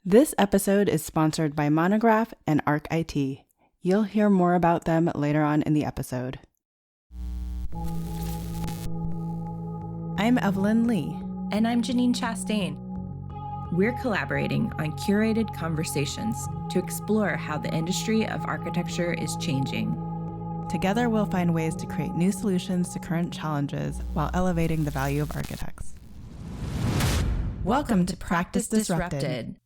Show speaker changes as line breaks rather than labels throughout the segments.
This episode is sponsored by Monograph and Arc IT. You'll hear more about them later on in the episode. I'm Evelyn Lee.
And I'm Janine Chastain. We're collaborating on curated conversations to explore how the industry of architecture is changing.
Together, we'll find ways to create new solutions to current challenges while elevating the value of architects. Welcome to Practice Disrupted.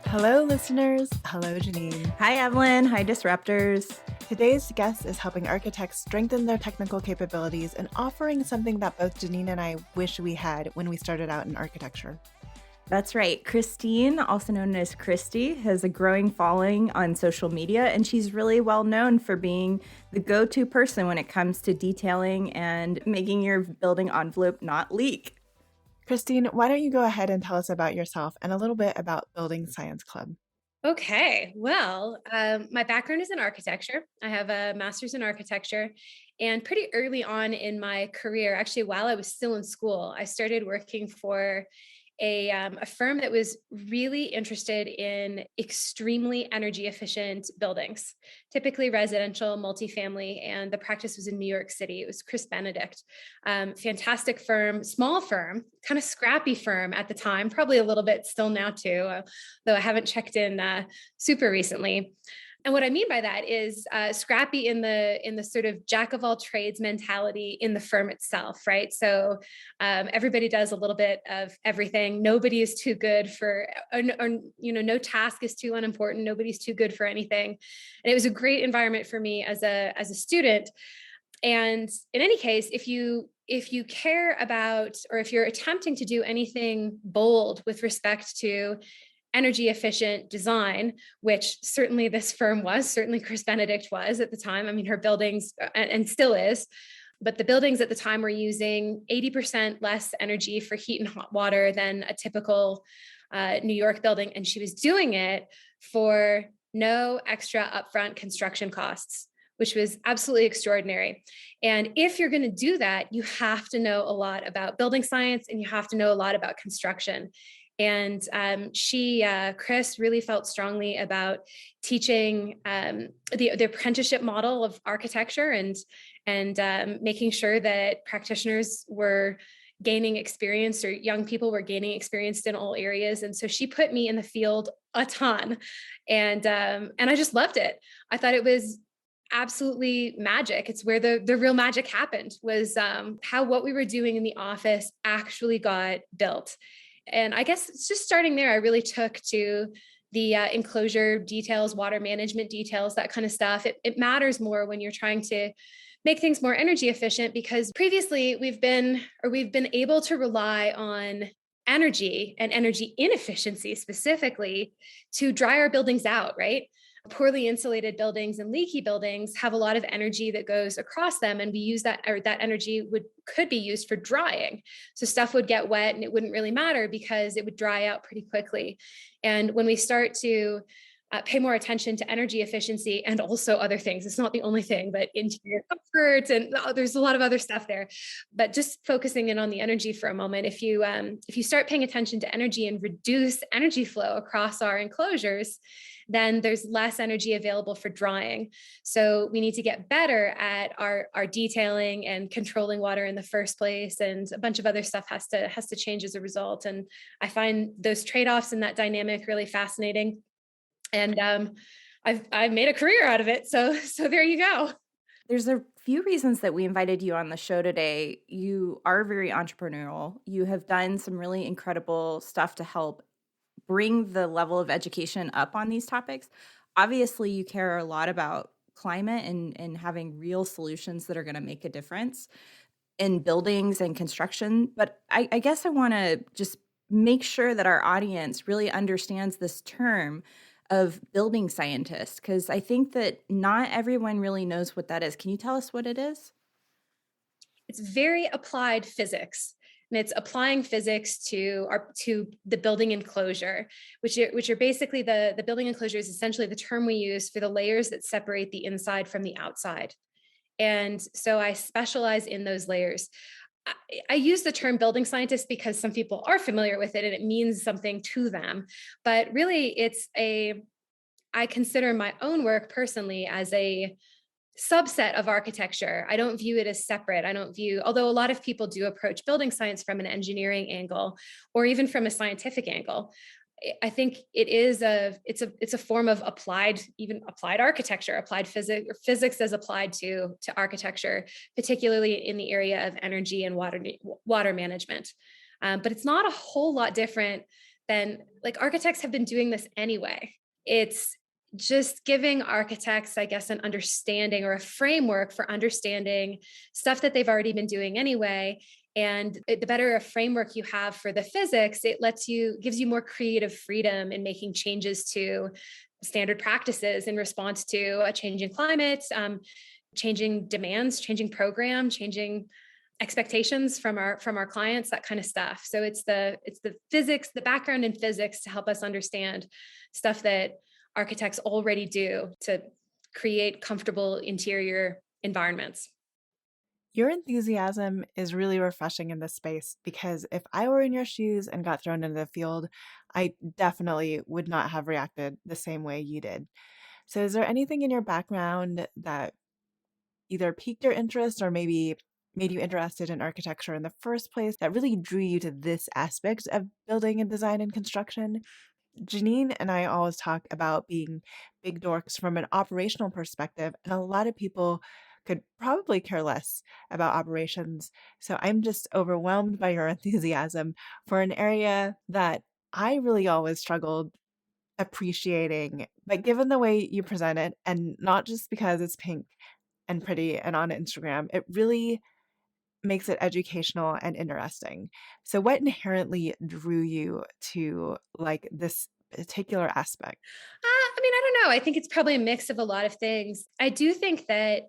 Hello, listeners. Hello, Janine.
Hi, Evelyn. Hi, Disruptors.
Today's guest is helping architects strengthen their technical capabilities and offering something that both Janine and I wish we had when we started out in architecture.
That's right. Christine, also known as Christy, has a growing following on social media, and she's really well known for being the go-to person when it comes to detailing and making your building envelope not leak.
Christine, why don't you go ahead and tell us about yourself and a little bit about Building Science Club?
Okay, well, my background is in architecture. I have a master's in architecture, and pretty early on in my career, actually while I was still in school, I started working for a firm that was really interested in extremely energy efficient buildings, typically residential, multifamily, and the practice was in New York City. It was Chris Benedict. Fantastic firm, small firm, kind of scrappy firm at the time, probably a little bit still now too, though I haven't checked in super recently. And what I mean by that is scrappy in the sort of jack of all trades mentality in the firm itself, right? So everybody does a little bit of everything. Nobody is too good for, no task is too unimportant. Nobody's too good for anything. And it was a great environment for me as a student. And in any case, if you care about, or if you're attempting to do anything bold with respect to energy efficient design, which certainly this firm was, certainly Chris Benedict was at the time. I mean, her buildings, and still is, but the buildings at the time were using 80% less energy for heat and hot water than a typical New York building. And she was doing it for no extra upfront construction costs, which was absolutely extraordinary. And if you're going to do that, you have to know a lot about building science and you have to know a lot about construction. And Chris really felt strongly about teaching the apprenticeship model of architecture and making sure that practitioners were gaining experience, or young people were gaining experience in all areas. And so she put me in the field a ton, and I just loved it. I thought it was absolutely magic. It's where the real magic happened, was how what we were doing in the office actually got built. And I guess it's just starting there, I really took to the enclosure details, water management details, that kind of stuff. It matters more when you're trying to make things more energy efficient, because previously we've been able to rely on energy and energy inefficiency specifically to dry our buildings out, right? Poorly insulated buildings and leaky buildings have a lot of energy that goes across them, and we use that, or that energy could be used for drying. So stuff would get wet and it wouldn't really matter because it would dry out pretty quickly. And when we start to pay more attention to energy efficiency and also other things, it's not the only thing, but interior comfort, and there's a lot of other stuff there. But just focusing in on the energy for a moment, if you start paying attention to energy and reduce energy flow across our enclosures, then there's less energy available for drying. So we need to get better at our detailing and controlling water in the first place, and a bunch of other stuff has to change as a result. And I find those trade-offs and that dynamic really fascinating. And I've made a career out of it. So there you go.
There's a few reasons that we invited you on the show today. You are very entrepreneurial. You have done some really incredible stuff to help bring the level of education up on these topics. Obviously, you care a lot about climate and having real solutions that are going to make a difference in buildings and construction. But I guess I want to just make sure that our audience really understands this term of building scientist, because I think that not everyone really knows what that is. Can you tell us what it is?
It's very applied physics. and it's applying physics to the building enclosure, which are basically the building enclosure is essentially the term we use for the layers that separate the inside from the outside. And so I specialize in those layers. I use the term building scientist because some people are familiar with it and it means something to them. But really, I consider my own work personally as a subset of architecture. I don't view it as separate. I don't view, although a lot of people do approach building science from an engineering angle or even from a scientific angle. I think it's a form of even applied architecture, applied physics, or physics as applied to architecture, particularly in the area of energy and water management. But it's not a whole lot different than, like, architects have been doing this anyway. It's just giving architects, I guess, an understanding or a framework for understanding stuff that they've already been doing anyway. And the better a framework you have for the physics, it gives you more creative freedom in making changes to standard practices in response to a changing climate, changing demands, changing program, changing expectations from our clients, that kind of stuff. So it's the physics, the background in physics to help us understand stuff that architects already do to create comfortable interior environments.
Your enthusiasm is really refreshing in this space because if I were in your shoes and got thrown into the field, I definitely would not have reacted the same way you did. So, is there anything in your background that either piqued your interest or maybe made you interested in architecture in the first place that really drew you to this aspect of building and design and construction? Janine and I always talk about being big dorks from an operational perspective, and a lot of people could probably care less about operations. So I'm just overwhelmed by your enthusiasm for an area that I really always struggled appreciating. But given the way you present it, and not just because it's pink and pretty and on Instagram, it really makes it educational and interesting. So what inherently drew you to like this particular aspect?
I mean, I don't know. I think it's probably a mix of a lot of things. I do think that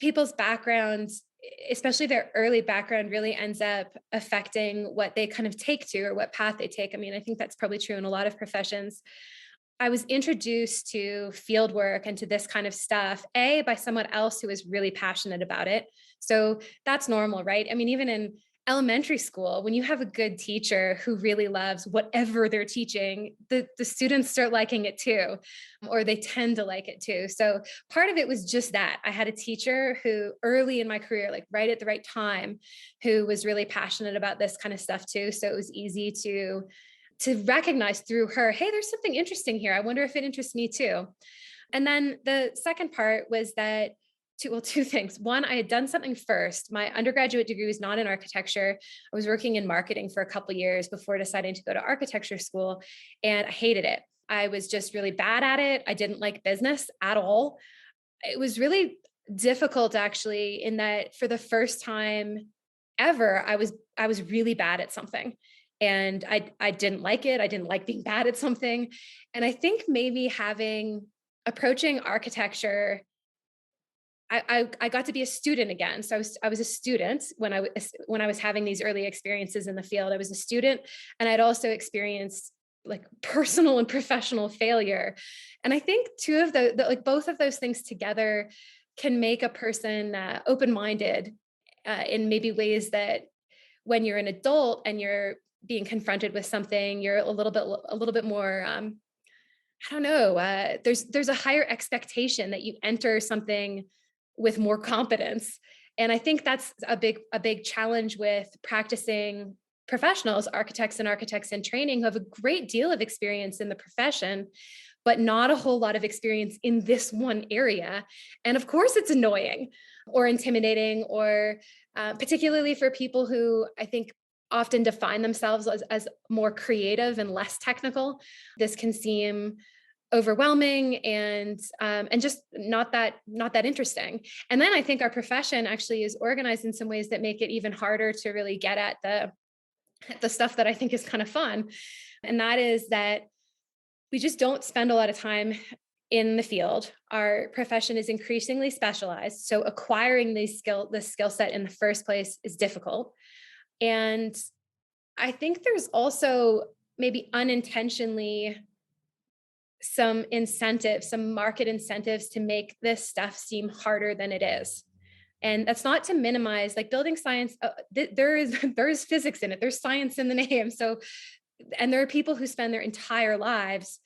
people's backgrounds, especially their early background, really ends up affecting what they kind of take to or what path they take. I mean, I think that's probably true in a lot of professions. I was introduced to field work and to this kind of stuff, by someone else who was really passionate about it. So that's normal, right? I mean, even in elementary school, when you have a good teacher who really loves whatever they're teaching, the students start liking it too, or they tend to like it too. So part of it was just that. I had a teacher who early in my career, like right at the right time, who was really passionate about this kind of stuff too. So it was easy to recognize through her, hey, there's something interesting here. I wonder if it interests me too. And then the second part was that two things. One, I had done something first. My undergraduate degree was not in architecture. I was working in marketing for a couple of years before deciding to go to architecture school, and I hated it. I was just really bad at it. I didn't like business at all. It was really difficult, actually, in that for the first time ever, I was really bad at something. And I didn't like it. I didn't like being bad at something. And I think maybe approaching architecture, I got to be a student again. So I was a student when I was having these early experiences in the field. I was a student, and I'd also experienced like personal and professional failure. And I think like both of those things together can make a person open-minded in maybe ways that when you're an adult and you're being confronted with something, you're a little bit more I don't know. There's a higher expectation that you enter something with more competence, and I think that's a big challenge with practicing professionals, architects in training, who have a great deal of experience in the profession, but not a whole lot of experience in this one area. And of course, it's annoying or intimidating, or particularly for people who I think often define themselves as more creative and less technical. This can seem overwhelming and just not that interesting. And then I think our profession actually is organized in some ways that make it even harder to really get at the stuff that I think is kind of fun. And that is that we just don't spend a lot of time in the field. Our profession is increasingly specialized. So acquiring this skill set in the first place is difficult. And I think there's also maybe unintentionally some market incentives to make this stuff seem harder than it is. And that's not to minimize like building science. There is there is physics in it. There's science in the name. So, and there are people who spend their entire lives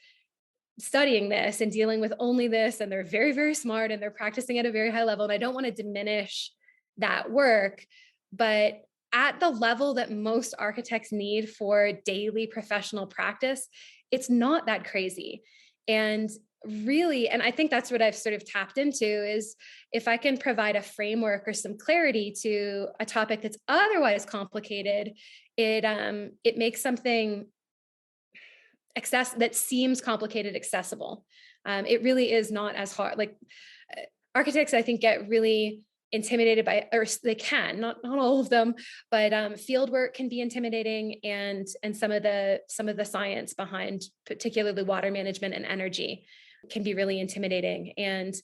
studying this and dealing with only this, and they're very, very smart and they're practicing at a very high level. And I don't want to diminish that work, but at the level that most architects need for daily professional practice, it's not that crazy. And really, and I think that's what I've sort of tapped into is if I can provide a framework or some clarity to a topic that's otherwise complicated, it makes something that seems complicated accessible. It really is not as hard. Like architects, I think get really intimidated by, or they can, not all of them, but field work can be intimidating, and some of the science behind, particularly water management and energy, can be really intimidating. And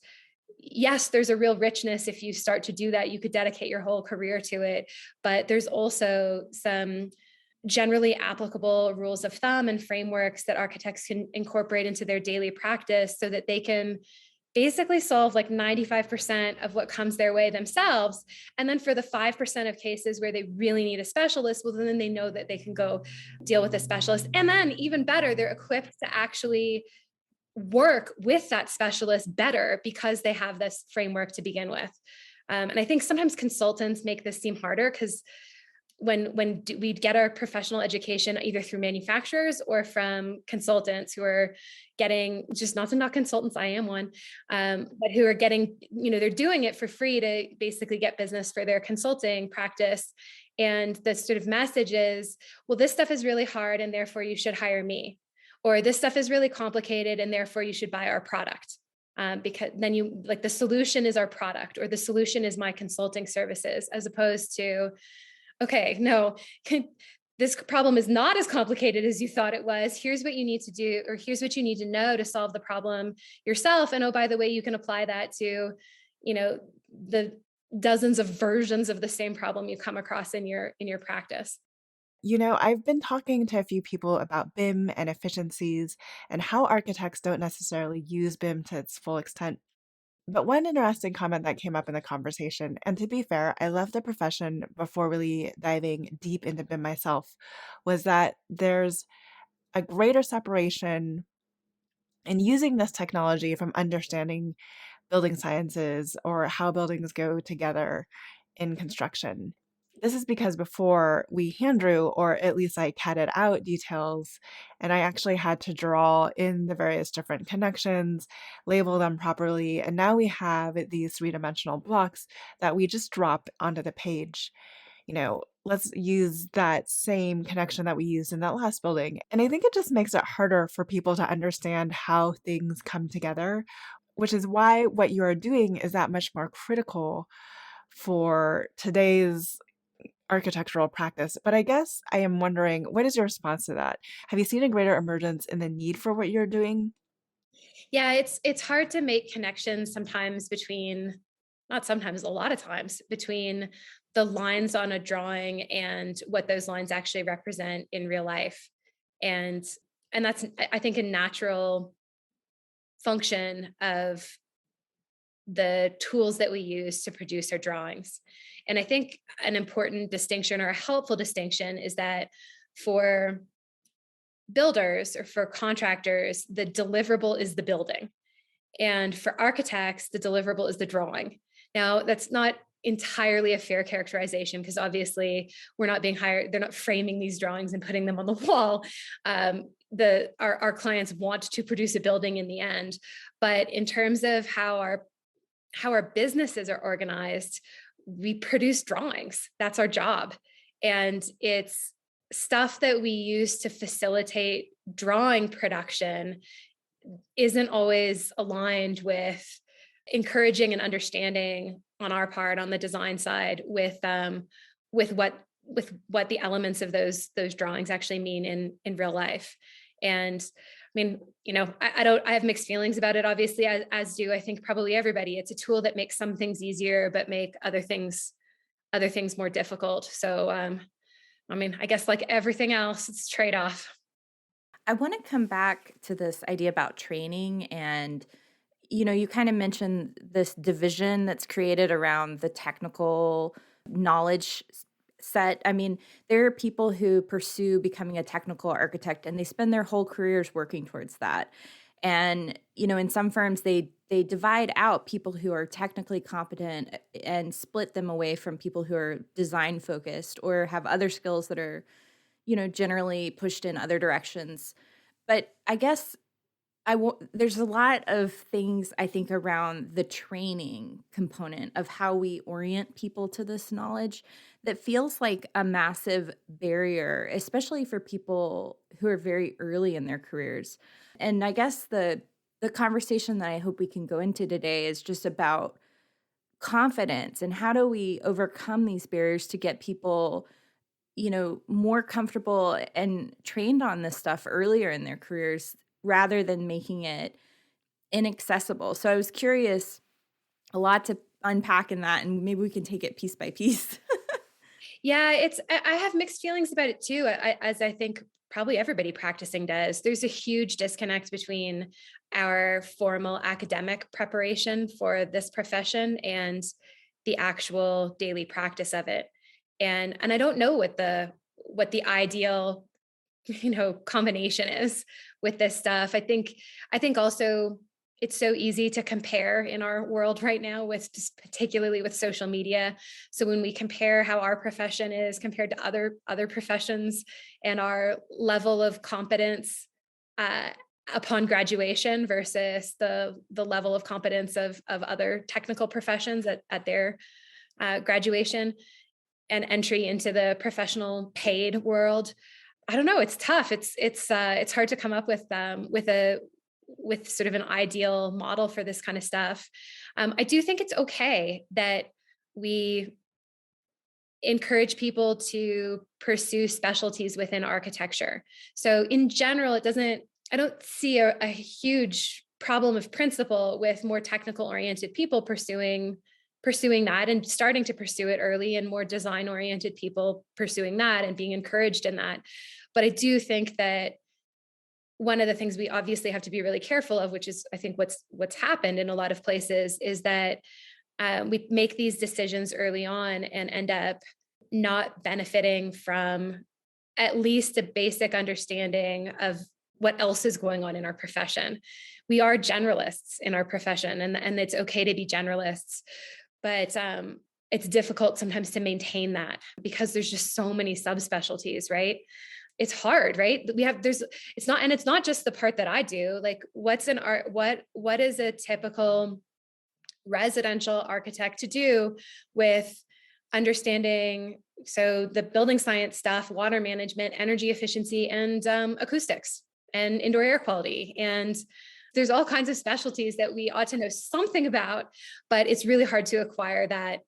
yes, there's a real richness if you start to do that. You could dedicate your whole career to it, but there's also some generally applicable rules of thumb and frameworks that architects can incorporate into their daily practice so that they can basically solve like 95% of what comes their way themselves. And then for the 5% of cases where they really need a specialist, well, then they know that they can go deal with a specialist. And then even better, they're equipped to actually work with that specialist better because they have this framework to begin with. And I think sometimes consultants make this seem harder because when we get our professional education either through manufacturers or from consultants who are getting, just not to knock consultants, I am one, but who are getting, they're doing it for free to basically get business for their consulting practice. And the sort of message is, well, this stuff is really hard and therefore you should hire me. Or this stuff is really complicated and therefore you should buy our product. Because then you like the solution is our product, or the solution is my consulting services, as opposed to, okay, no, this problem is not as complicated as you thought it was. Here's what you need to do, or here's what you need to know to solve the problem yourself. And oh, by the way, you can apply that to, the dozens of versions of the same problem you come across in your practice.
I've been talking to a few people about BIM and efficiencies and how architects don't necessarily use BIM to its full extent. But one interesting comment that came up in the conversation, and to be fair, I left the profession before really diving deep into BIM myself, was that there's a greater separation in using this technology from understanding building sciences or how buildings go together in construction. This is because before we hand drew, or at least I CAD'd out details, and I actually had to draw in the various different connections, label them properly, and now we have these three-dimensional blocks that we just drop onto the page. Let's use that same connection that we used in that last building. And I think it just makes it harder for people to understand how things come together, which is why what you are doing is that much more critical for today's architectural practice. But I guess I am wondering, what is your response to that? Have you seen a greater emergence in the need for what you're doing?
Yeah, it's hard to make connections sometimes between, not sometimes, a lot of times, between the lines on a drawing and what those lines actually represent in real life. And and that's I think a natural function of the tools that we use to produce our drawings. And I think an important distinction or a helpful distinction is that for builders or for contractors, the deliverable is the building. And for architects, the deliverable is the drawing. Now, that's not entirely a fair characterization because obviously we're not being hired, they're not framing these drawings and putting them on the wall. Our clients want to produce a building in the end. But in terms of how our businesses are organized, we produce drawings. That's our job. And it's stuff that we use to facilitate drawing production isn't always aligned with encouraging and understanding on our part on the design side with what the elements of those drawings actually mean in real life. And I mean, I have mixed feelings about it, obviously, as do I think probably everybody. It's a tool that makes some things easier, but make other things more difficult. So I mean, I guess like everything else, it's trade-off.
I want to come back to this idea about training and you kind of mentioned this division that's created around the technical knowledge set. I mean, there are people who pursue becoming a technical architect and they spend their whole careers working towards that. And, in some firms they divide out people who are technically competent and split them away from people who are design focused or have other skills that are, generally pushed in other directions. But I guess there's a lot of things I think around the training component of how we orient people to this knowledge that feels like a massive barrier, especially for people who are very early in their careers. And I guess the conversation that I hope we can go into today is just about confidence and how do we overcome these barriers to get people more comfortable and trained on this stuff earlier in their careers rather than making it inaccessible. So I was curious, a lot to unpack in that, and maybe we can take it piece by piece.
Yeah, I have mixed feelings about it too, as I think probably everybody practicing does. There's a huge disconnect between our formal academic preparation for this profession and the actual daily practice of it. And I don't know what the ideal, combination is with this stuff. I think also it's so easy to compare in our world right now, with just particularly with social media. So when we compare how our profession is compared to other professions and our level of competence uh, upon graduation versus the level of competence of other technical professions at their graduation and entry into the professional paid world, I don't know. It's tough. It's hard to come up with sort of an ideal model for this kind of stuff. I do think it's okay that we encourage people to pursue specialties within architecture. So in general, it doesn't. I don't see a huge problem of principle with more technical oriented people pursuing that and starting to pursue it early, and more design oriented people pursuing that and being encouraged in that. But I do think that one of the things we obviously have to be really careful of, which is I think what's happened in a lot of places, is that we make these decisions early on and end up not benefiting from at least a basic understanding of what else is going on in our profession. We are generalists in our profession, and it's okay to be generalists, but it's difficult sometimes to maintain that because there's just so many subspecialties, right? It's hard, right? It's not just the part that I do. Like, what's an art? What is a typical residential architect to do with understanding, so the building science stuff, water management, energy efficiency, and acoustics and indoor air quality. And there's all kinds of specialties that we ought to know something about, but it's really hard to acquire that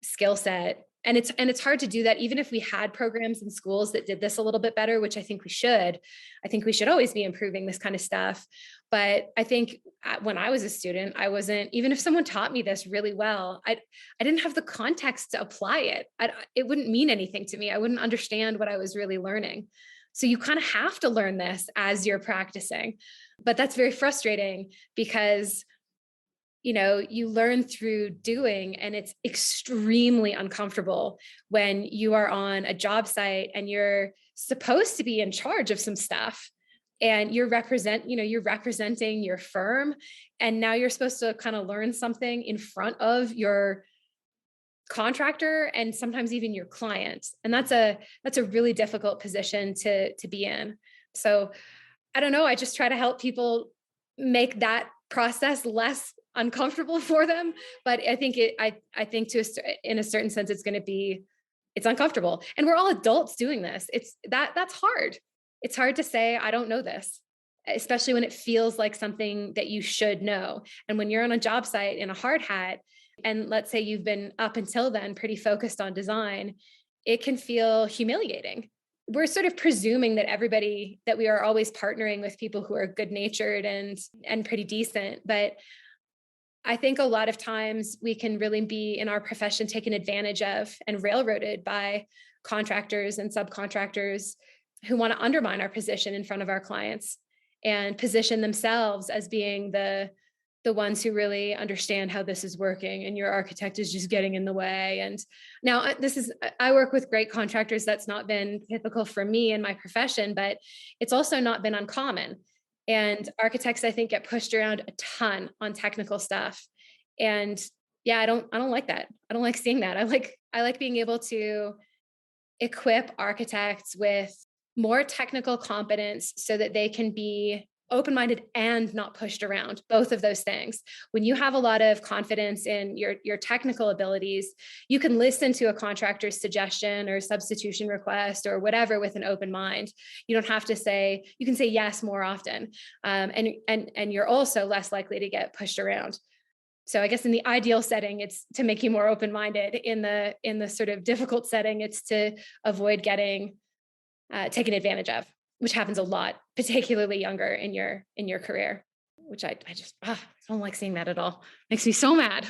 skill set. And it's hard to do that even if we had programs in schools that did this a little bit better, which I think we should. I think we should always be improving this kind of stuff. But I think when I was a student, I wasn't, even if someone taught me this really well, I didn't have the context to apply it. It wouldn't mean anything to me. I wouldn't understand what I was really learning. So you kind of have to learn this as you're practicing. But that's very frustrating because you learn through doing, and it's extremely uncomfortable when you are on a job site and you're supposed to be in charge of some stuff, and you're representing your firm, and now you're supposed to kind of learn something in front of your contractor and sometimes even your client. And that's a really difficult position to be in. So I don't know, I just try to help people make that process less uncomfortable for them. But I think in a certain sense, it's uncomfortable. And we're all adults doing this. That's hard. It's hard to say, I don't know this, especially when it feels like something that you should know. And when you're on a job site in a hard hat, and let's say you've been up until then pretty focused on design, it can feel humiliating. We're sort of presuming that we are always partnering with people who are good natured and pretty decent. But I think a lot of times we can really be in our profession taken advantage of and railroaded by contractors and subcontractors who want to undermine our position in front of our clients and position themselves as being the ones who really understand how this is working, and your architect is just getting in the way. And now this is, I work with great contractors. That's not been typical for me in my profession, but it's also not been uncommon. And architects, I think, get pushed around a ton on technical stuff. And yeah, I don't like that. I don't like seeing that. I like being able to equip architects with more technical competence so that they can be open-minded and not pushed around, both of those things. When you have a lot of confidence in your technical abilities, you can listen to a contractor's suggestion or substitution request or whatever with an open mind. You don't have to say, you can say yes more often. And you're also less likely to get pushed around. So I guess in the ideal setting, it's to make you more open-minded. In the sort of difficult setting, it's to avoid getting taken advantage of, which happens a lot, particularly younger in your career. Which I just I don't like seeing that at all. Makes me so mad.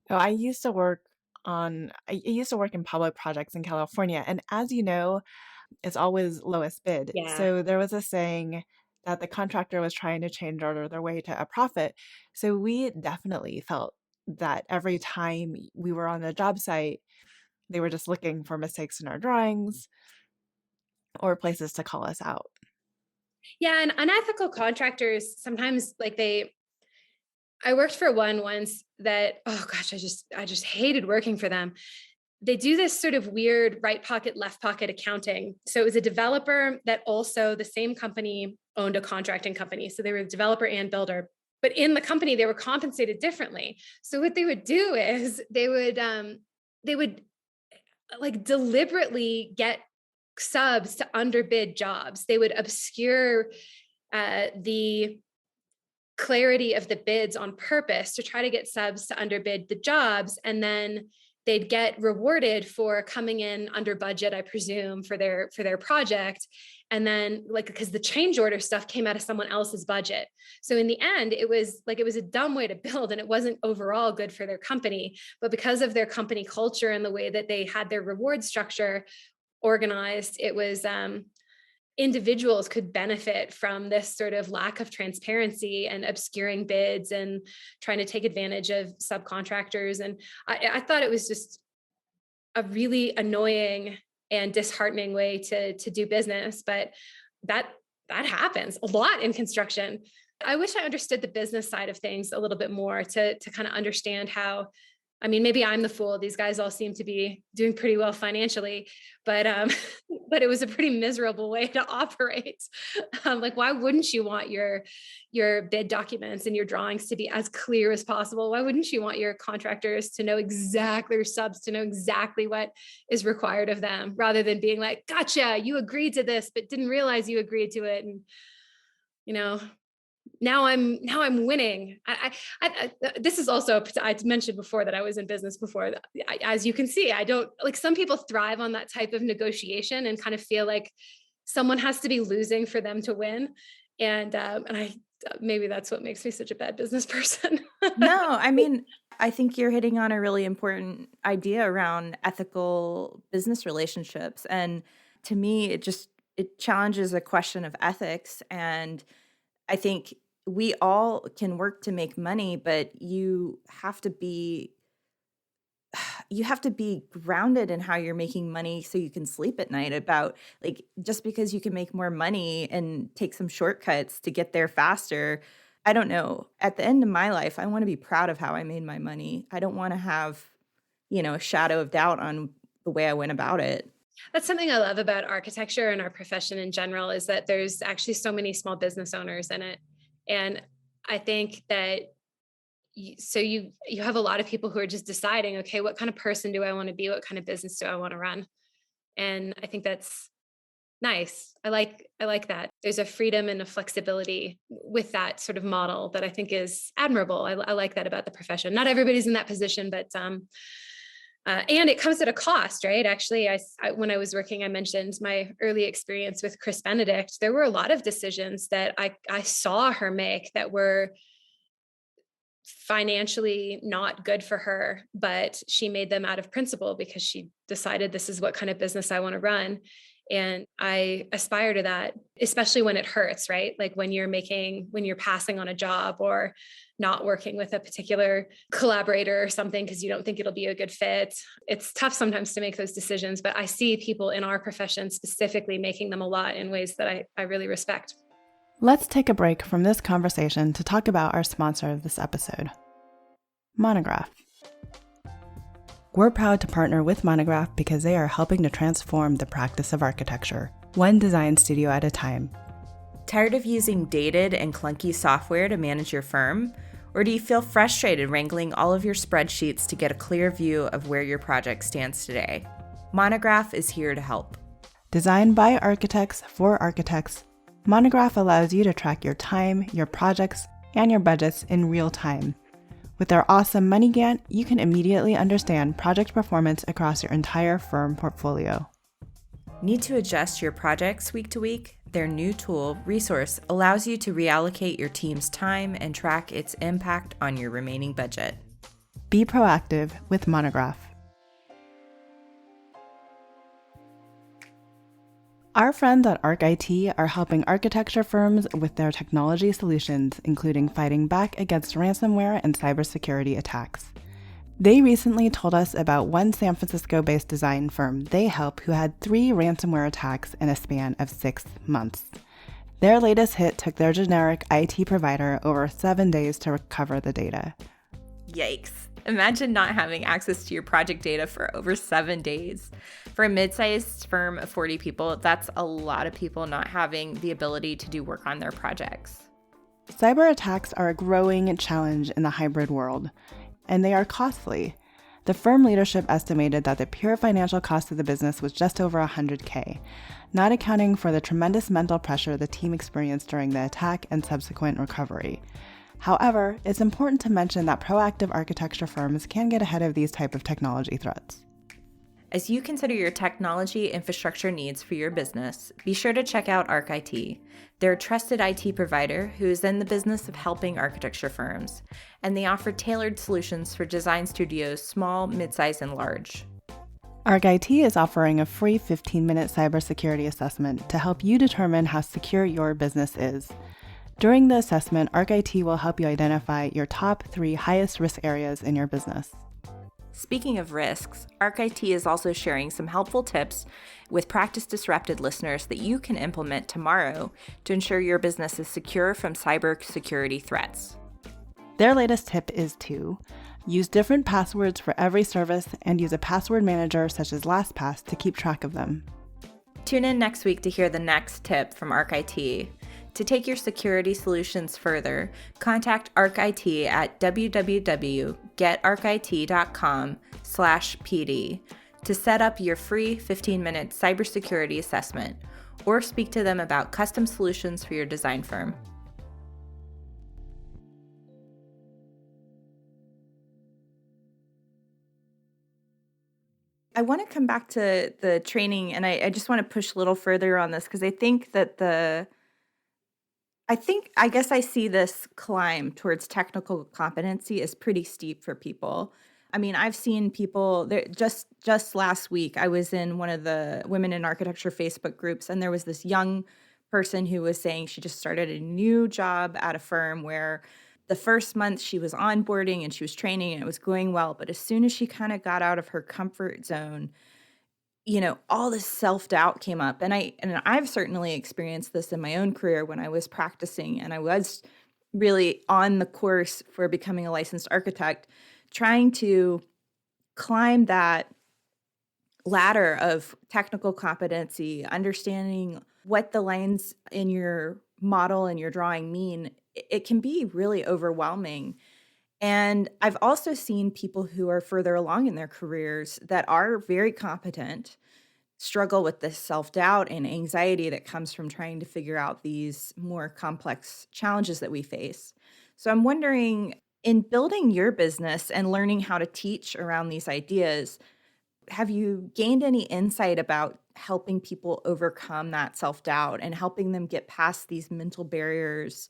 Oh, I used to work in public projects in California, and as you know, it's always lowest bid.
Yeah.
So there was a saying that the contractor was trying to change order their way to a profit. So we definitely felt that every time we were on the job site, they were just looking for mistakes in our drawings or places to call us out.
Yeah, and unethical contractors sometimes I worked for one once that, oh gosh, I just hated working for them. They do this sort of weird right pocket, left pocket accounting. So it was a developer that also the same company owned a contracting company. So they were a developer and builder. But in the company, they were compensated differently. So what they would do is they would like deliberately get subs to underbid jobs. They would obscure the clarity of the bids on purpose to try to get subs to underbid the jobs, and then they'd get rewarded for coming in under budget, I presume, for their project. And then like because the change order stuff came out of someone else's budget. So in the end, it was a dumb way to build, and it wasn't overall good for their company. But because of their company culture and the way that they had their reward structure organized, it was individuals could benefit from this sort of lack of transparency and obscuring bids and trying to take advantage of subcontractors. And I thought it was just a really annoying and disheartening way to do business. But that that happens a lot in construction. I wish I understood the business side of things a little bit more to kind of understand how. I mean, maybe I'm the fool. These guys all seem to be doing pretty well financially, but but it was a pretty miserable way to operate. Like, why wouldn't you want your bid documents and your drawings to be as clear as possible? Why wouldn't you want your contractors to know exactly, or subs to know exactly what is required of them, rather than being like, "Gotcha, you agreed to this, but didn't realize you agreed to it," and you know now I'm winning. This is also, I mentioned before that I was in business before. As you can see, I don't like, some people thrive on that type of negotiation and kind of feel like someone has to be losing for them to win. And I maybe that's what makes me such a bad business person.
No, I mean, I think you're hitting on a really important idea around ethical business relationships. And to me, it challenges a question of ethics. And I think we all can work to make money, but you have to be grounded in how you're making money so you can sleep at night. About like, just because you can make more money and take some shortcuts to get there faster, I don't know. At the end of my life, I want to be proud of how I made my money. I don't want to have, a shadow of doubt on the way I went about it.
That's something I love about architecture and our profession in general, is that there's actually so many small business owners in it. And I think that you have a lot of people who are just deciding, okay, what kind of person do I want to be? What kind of business do I want to run? And I think that's nice. I like that. There's a freedom and a flexibility with that sort of model that I think is admirable. I like that about the profession. Not everybody's in that position, but and it comes at a cost, right? Actually, when I was working, I mentioned my early experience with Chris Benedict. There were a lot of decisions that I saw her make that were financially not good for her, but she made them out of principle because she decided this is what kind of business I want to run. And I aspire to that, especially when it hurts, right? Like when you're passing on a job or not working with a particular collaborator or something because you don't think it'll be a good fit. It's tough sometimes to make those decisions, but I see people in our profession specifically making them a lot in ways that I really respect.
Let's take a break from this conversation to talk about our sponsor of this episode, Monograph. We're proud to partner with Monograph because they are helping to transform the practice of architecture, one design studio at a time.
Tired of using dated and clunky software to manage your firm? Or do you feel frustrated wrangling all of your spreadsheets to get a clear view of where your project stands today? Monograph is here to help.
Designed by architects for architects, Monograph allows you to track your time, your projects, and your budgets in real time. With their awesome Money Gantt, you can immediately understand project performance across your entire firm portfolio.
Need to adjust your projects week to week? Their new tool, Resource, allows you to reallocate your team's time and track its impact on your remaining budget.
Be proactive with Monograph. Our friends at ArcIT are helping architecture firms with their technology solutions, including fighting back against ransomware and cybersecurity attacks. They recently told us about one San Francisco-based design firm they help who had 3 ransomware attacks in a span of 6 months. Their latest hit took their generic IT provider over 7 days to recover the data.
Yikes. Imagine not having access to your project data for over 7 days. For a mid-sized firm of 40 people, that's a lot of people not having the ability to do work on their projects.
Cyber attacks are a growing challenge in the hybrid world, and they are costly. The firm leadership estimated that the pure financial cost of the business was just over $100K, not accounting for the tremendous mental pressure the team experienced during the attack and subsequent recovery. However, it's important to mention that proactive architecture firms can get ahead of these type of technology threats.
As you consider your technology infrastructure needs for your business, be sure to check out ArcIT. They're a trusted IT provider who is in the business of helping architecture firms, and they offer tailored solutions for design studios, small, mid-size, and large.
ArcIT is offering a free 15-minute cybersecurity assessment to help you determine how secure your business is. During the assessment, ArcIT will help you identify your top 3 highest risk areas in your business.
Speaking of risks, ArcIT is also sharing some helpful tips with Practice Disrupted listeners that you can implement tomorrow to ensure your business is secure from cybersecurity threats.
Their latest tip is to use different passwords for every service and use a password manager such as LastPass to keep track of them.
Tune in next week to hear the next tip from ArcIT. To take your security solutions further, contact ArcIT at www.getarcit.com/PD to set up your free 15-minute cybersecurity assessment, or speak to them about custom solutions for your design firm. I want to come back to the training, and I just want to push a little further on this because I think that I guess I see this climb towards technical competency as pretty steep for people. I mean, I've seen people there just last week. I was in one of the Women in Architecture Facebook groups, and there was this young person who was saying she just started a new job at a firm where the first month she was onboarding and she was training and it was going well, but as soon as she kind of got out of her comfort zone, all this self-doubt came up. And I've certainly experienced this in my own career when I was practicing and I was really on the course for becoming a licensed architect, trying to climb that ladder of technical competency, understanding what the lines in your model and your drawing mean. It can be really overwhelming. And I've also seen people who are further along in their careers that are very competent struggle with this self-doubt and anxiety that comes from trying to figure out these more complex challenges that we face. So I'm wondering, in building your business and learning how to teach around these ideas, have you gained any insight about helping people overcome that self-doubt and helping them get past these mental barriers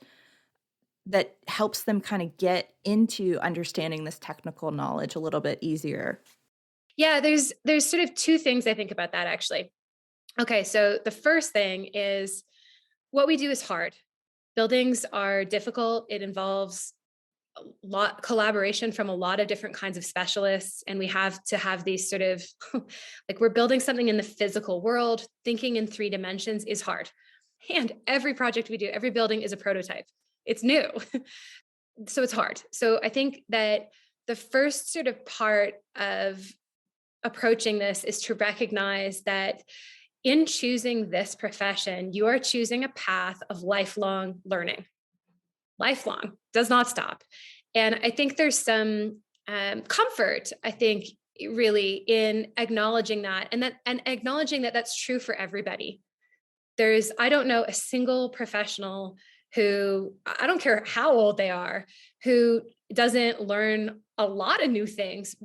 that helps them kind of get into understanding this technical knowledge a little bit easier?
Yeah, there's sort of two things I think about that actually. Okay, so the first thing is what we do is hard. Buildings are difficult. It involves a lot collaboration from a lot of different kinds of specialists, and we have to have these sort of like we're building something in the physical world. Thinking in three dimensions is hard. And every project we do, every building is a prototype. It's new. So it's hard. So I think that the first sort of part of approaching this is to recognize that in choosing this profession, you are choosing a path of lifelong learning. Lifelong does not stop. And I think there's some comfort, I think, really in acknowledging that and acknowledging that that's true for everybody. I don't know a single professional who, I don't care how old they are, who doesn't learn a lot of new things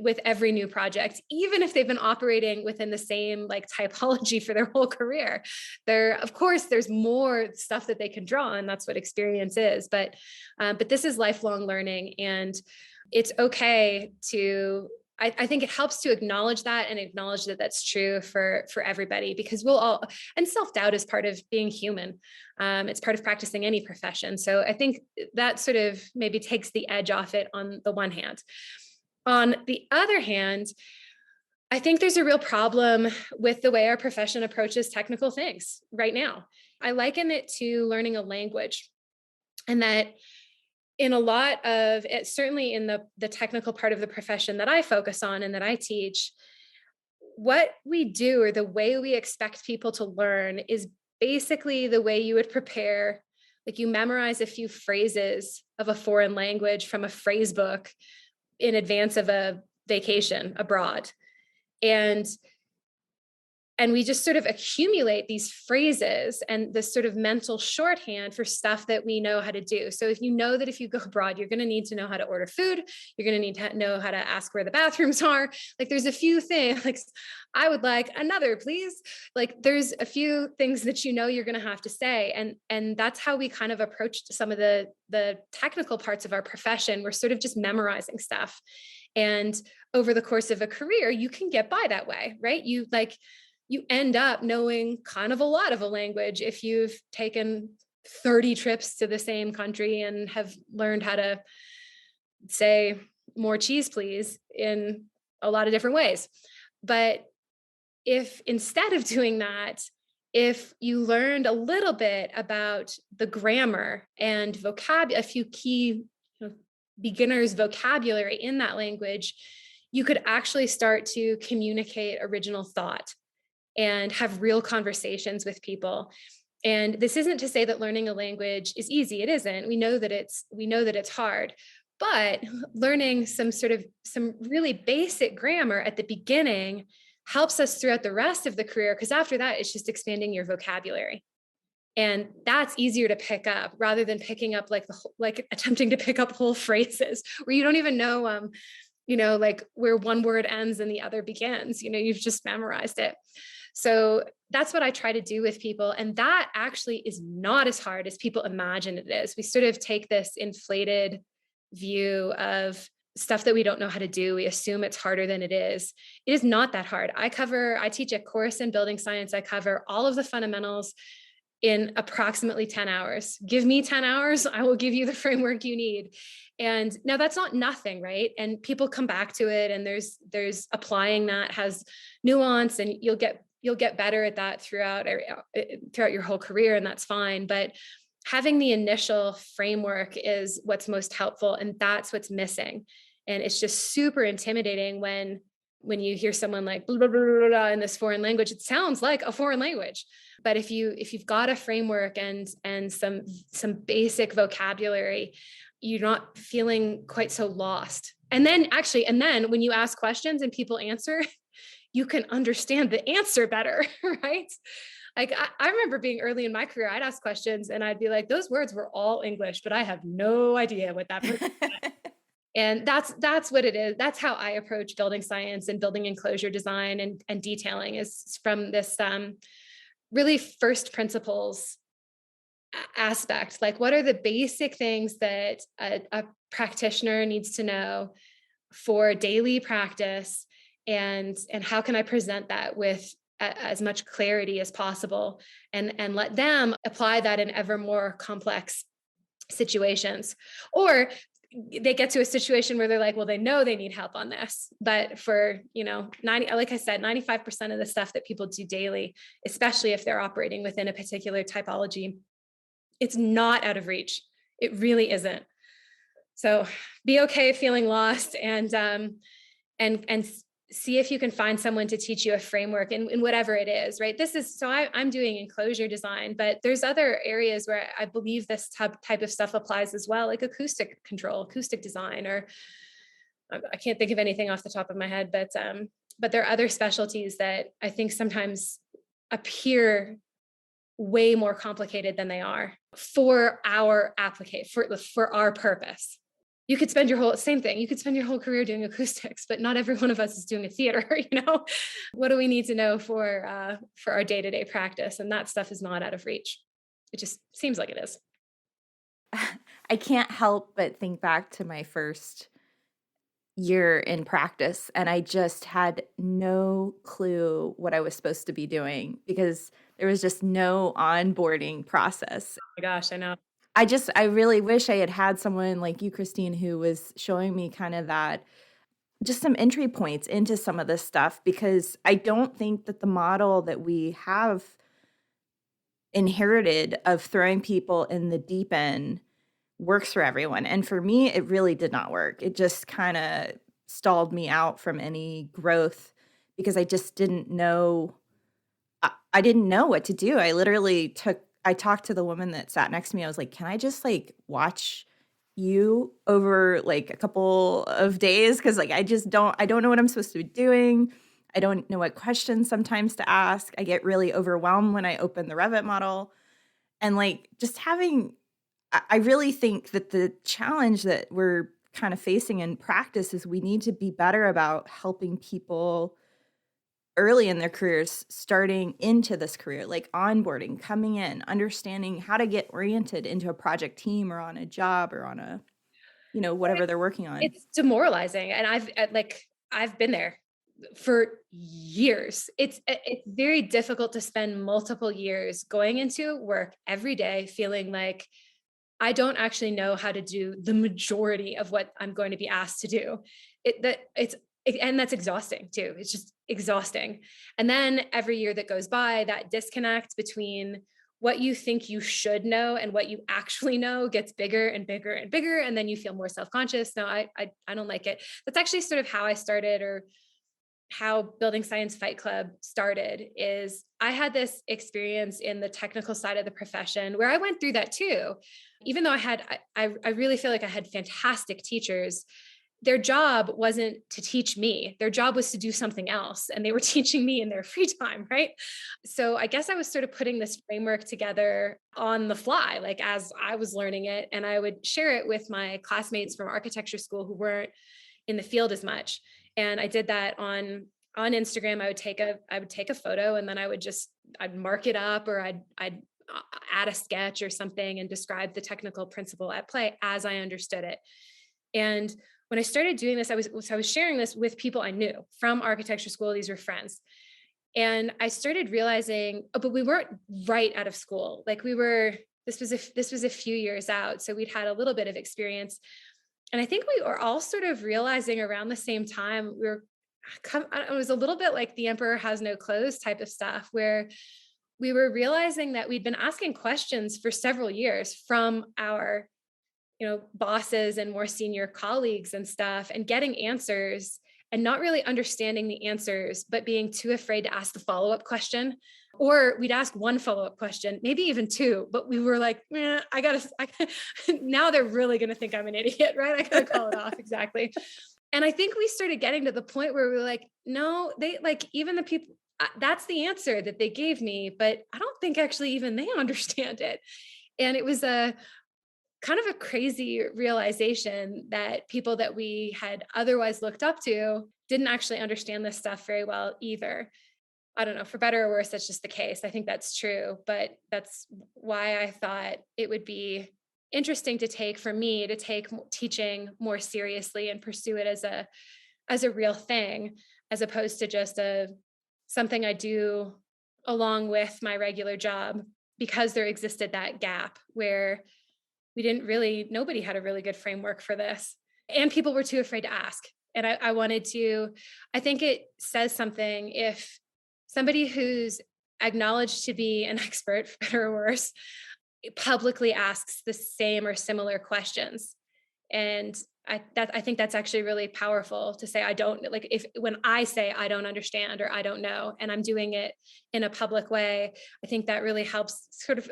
with every new project, even if they've been operating within the same like typology for their whole career. Of course, there's more stuff that they can draw, and that's what experience is. But this is lifelong learning, and it's okay to. I think it helps to acknowledge that and acknowledge that that's true for everybody, because we'll all, and self-doubt is part of being human. It's part of practicing any profession. So I think that sort of maybe takes the edge off it on the one hand. On the other hand, I think there's a real problem with the way our profession approaches technical things right now. I liken it to learning a language, and that in a lot of it, certainly in the technical part of the profession that I focus on and that I teach, what we do or the way we expect people to learn is basically the way you would prepare, like you memorize a few phrases of a foreign language from a phrase book in advance of a vacation abroad. And we just sort of accumulate these phrases and this sort of mental shorthand for stuff that we know how to do. So if you know that if you go abroad, you're going to need to know how to order food, you're going to need to know how to ask where the bathrooms are. Like there's a few things like, I would like another, please. Like there's a few things that you know you're going to have to say. And that's how we kind of approached some of the technical parts of our profession. We're sort of just memorizing stuff. And over the course of a career, you can get by that way, right? You end up knowing kind of a lot of a language if you've taken 30 trips to the same country and have learned how to say more cheese, please, in a lot of different ways. But if instead of doing that, if you learned a little bit about the grammar and a few key beginners vocabulary in that language, you could actually start to communicate original thought and have real conversations with people. And this isn't to say that learning a language is easy. It isn't. We know that it's hard. But learning some really basic grammar at the beginning helps us throughout the rest of the career, because after that, it's just expanding your vocabulary. And that's easier to pick up rather than picking up like attempting to pick up whole phrases where you don't even know, like where one word ends and the other begins. You've just memorized it. So that's what I try to do with people. And that actually is not as hard as people imagine it is. We sort of take this inflated view of stuff that we don't know how to do. We assume it's harder than it is. It is not that hard. I teach a course in building science. I cover all of the fundamentals in approximately 10 hours. Give me 10 hours, I will give you the framework you need. And now that's not nothing, right? And people come back to it, and there's applying that has nuance, and you'll get better at that throughout your whole career, and that's fine. But having the initial framework is what's most helpful, and that's what's missing. And it's just super intimidating when you hear someone like blah, blah, blah, blah, blah, in this foreign language. It sounds like a foreign language. But if you've got a framework and some basic vocabulary, you're not feeling quite so lost. And then when you ask questions and people answer, you can understand the answer better, right? Like I remember being early in my career, I'd ask questions and I'd be like, those words were all English, but I have no idea what that person said. And that's what it is. That's how I approach building science and building enclosure design and detailing, is from this really first principles aspect. Like, what are the basic things that a practitioner needs to know for daily practice, and how can I present that with as much clarity as possible, and let them apply that in ever more complex situations. Or they get to a situation where they're like, well, they know they need help on this, but for, 90, like I said, 95% of the stuff that people do daily, especially if they're operating within a particular typology, it's not out of reach. It really isn't. So be okay feeling lost, and see if you can find someone to teach you a framework in whatever it is, right? This is so I'm doing enclosure design, but there's other areas where I believe this type of stuff applies as well, like acoustic control, acoustic design, or I can't think of anything off the top of my head, but there are other specialties that I think sometimes appear way more complicated than they are for our applicate for our purpose. You could spend your whole same thing. You could spend your whole career doing acoustics, but not every one of us is doing a theater. What do we need to know for our day to day practice? And that stuff is not out of reach. It just seems like it is.
I can't help but think back to my first year in practice, and I just had no clue what I was supposed to be doing because there was just no onboarding process.
Oh my gosh, I know.
I really wish I had had someone like you, Christine, who was showing me kind of that just some entry points into some of this stuff, because I don't think that the model that we have inherited of throwing people in the deep end works for everyone. And for me, it really did not work. It just kind of stalled me out from any growth because I just didn't know. I didn't know what to do. I talked to the woman that sat next to me. I was like, can I just like watch you over like a couple of days? Cause like, I don't know what I'm supposed to be doing. I don't know what questions sometimes to ask. I get really overwhelmed when I open the Revit model. And like just I really think that the challenge that we're kind of facing in practice is we need to be better about helping people early in their careers, starting into this career, like onboarding, coming in, understanding how to get oriented into a project team or on a job or on a, whatever they're working on.
It's demoralizing, and I've been there for years. It's very difficult to spend multiple years going into work every day feeling like I don't actually know how to do the majority of what I'm going to be asked to do. And that's exhausting too. It's just exhausting. And then every year that goes by, that disconnect between what you think you should know and what you actually know gets bigger and bigger and bigger. And then you feel more self-conscious. No, I don't like it. That's actually sort of how I started, or how Building Science Fight Club started. Is I had this experience in the technical side of the profession where I went through that too. Even though I really feel like I had fantastic teachers, their job wasn't to teach me. Their job was to do something else. And they were teaching me in their free time, right? So I guess I was sort of putting this framework together on the fly, like as I was learning it. And I would share it with my classmates from architecture school who weren't in the field as much. And I did that on Instagram. I would take a photo, and then I'd mark it up, or I'd add a sketch or something and describe the technical principle at play as I understood it. And when I started doing this, I was sharing this with people I knew from architecture school. These were friends. And I started realizing, oh, but we weren't right out of school. Like this was a few years out. So we'd had a little bit of experience. And I think we were all sort of realizing around the same time, it was a little bit like the emperor has no clothes type of stuff, where we were realizing that we'd been asking questions for several years from our, bosses and more senior colleagues and stuff, and getting answers and not really understanding the answers, but being too afraid to ask the follow-up question. Or we'd ask one follow-up question, maybe even two, but we were like, now they're really going to think I'm an idiot, right? I got to call it off. Exactly. And I think we started getting to the point where we were like, no, they like, even the people, that's the answer that they gave me, but I don't think actually even they understand it. And it was a kind of a crazy realization that people that we had otherwise looked up to didn't actually understand this stuff very well either. I don't know, for better or worse, that's just the case. I think that's true, but that's why I thought it would be interesting to take for me to take teaching more seriously and pursue it as a real thing, as opposed to just a something I do along with my regular job, because there existed that gap where we didn't really nobody had a really good framework for this, and people were too afraid to ask. And I wanted to, I think it says something if somebody who's acknowledged to be an expert, for better or worse, publicly asks the same or similar questions. And I think that's actually really powerful to say I don't, like, if when I say I don't understand or I don't know and I'm doing it in a public way, I think that really helps, sort of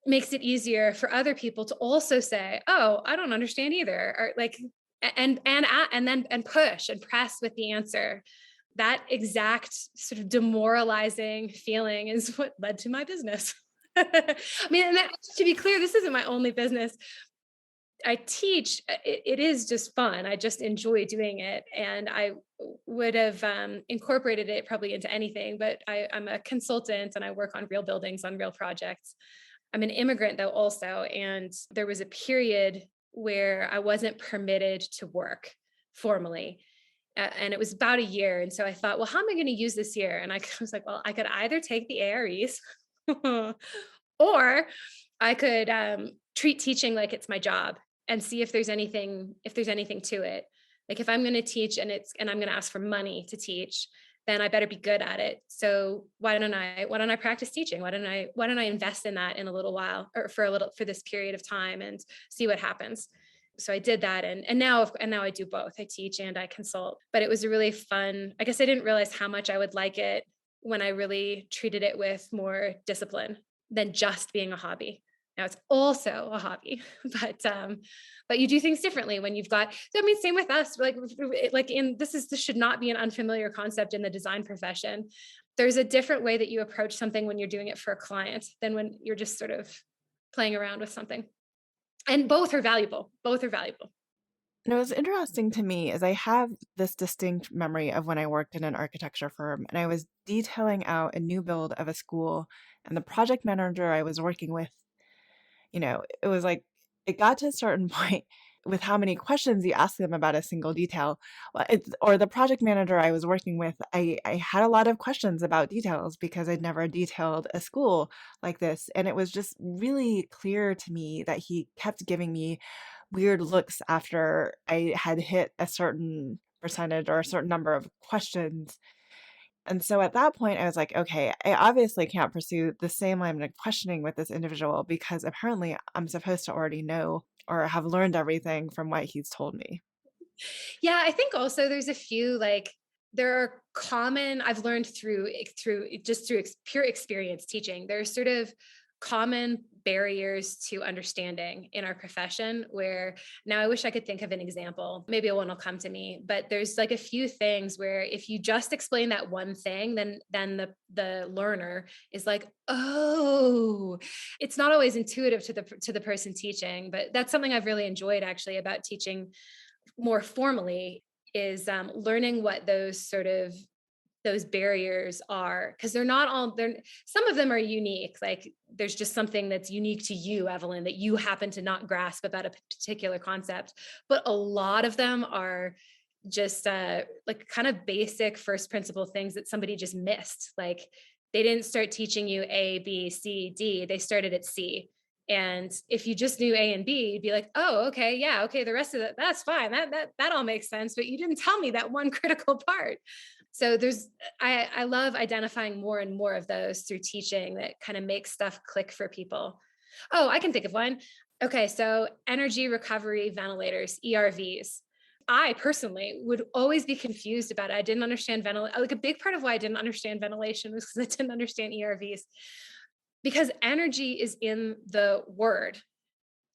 makes it easier for other people to also say, "Oh, I don't understand either," or like, and then and push and press with the answer. That exact sort of demoralizing feeling is what led to my business. I mean, and that, to be clear, this isn't my only business. I teach. It is just fun. I just enjoy doing it, and I would have incorporated it probably into anything. But I'm a consultant, and I work on real buildings, on real projects. I'm an immigrant though also, and there was a period where I wasn't permitted to work formally. And it was about a year. And so I thought, well, how am I going to use this year? And I was like, well, I could either take the AREs or I could treat teaching like it's my job and see if there's anything to it. Like if I'm going to teach and I'm going to ask for money to teach, then I better be good at it. So why don't I practice teaching? Why don't I invest in that in a little while, or for this period of time, and see what happens. So I did that, and now I do both. I teach and I consult. But it was a really fun. I guess I didn't realize how much I would like it when I really treated it with more discipline than just being a hobby. Now it's also a hobby, but you do things differently when you've got. I mean, same with us. Like in this should not be an unfamiliar concept in the design profession. There's a different way that you approach something when you're doing it for a client than when you're just sort of playing around with something. And both are valuable. Both are valuable.
And it was interesting to me as I have this distinct memory of when I worked in an architecture firm and I was detailing out a new build of a school, and the project manager I was working with, it was like it got to a certain point with how many questions you ask them about a single detail. Or the project manager I was working with, I had a lot of questions about details because I'd never detailed a school like this. And it was just really clear to me that he kept giving me weird looks after I had hit a certain percentage or a certain number of questions. And so at that point, I was like, okay, I obviously can't pursue the same line of questioning with this individual because apparently I'm supposed to already know or have learned everything from what he's told me.
Yeah, I think also there's a few, like, there are common, I've learned through pure experience teaching. There's sort of common barriers to understanding in our profession where, now I wish I could think of an example. Maybe one will come to me, but there's like a few things where if you just explain that one thing, then the learner is like, "Oh." It's not always intuitive to the person teaching, but that's something I've really enjoyed actually about teaching more formally, is learning what those barriers are, because they're some of them are unique. Like there's just something that's unique to you, Evelyn, that you happen to not grasp about a particular concept, but a lot of them are just like kind of basic first principle things that somebody just missed. Like they didn't start teaching you A, B, C, D, they started at C. And if you just knew A and B, you'd be like, oh, okay, yeah, okay, the rest of that, that's fine. That all makes sense. But you didn't tell me that one critical part. So I love identifying more and more of those through teaching that kind of makes stuff click for people. Oh, I can think of one. Okay, so energy recovery ventilators, ERVs. I personally would always be confused about it. I didn't understand ventilation. Like a big part of why I didn't understand ventilation was because I didn't understand ERVs, because energy is in the word.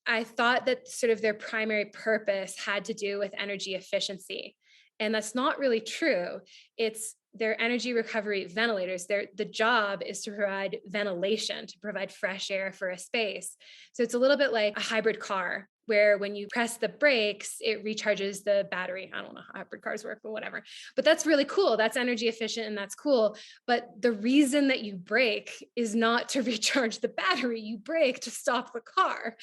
I thought that sort of their primary purpose had to do with energy efficiency. And that's not really true. It's their energy recovery ventilators. The job is to provide ventilation, to provide fresh air for a space. So it's a little bit like a hybrid car. where when you press the brakes, it recharges the battery. I don't know how hybrid cars work, but whatever. But that's really cool. That's energy efficient and that's cool. But the reason that you brake is not to recharge the battery. You brake to stop the car.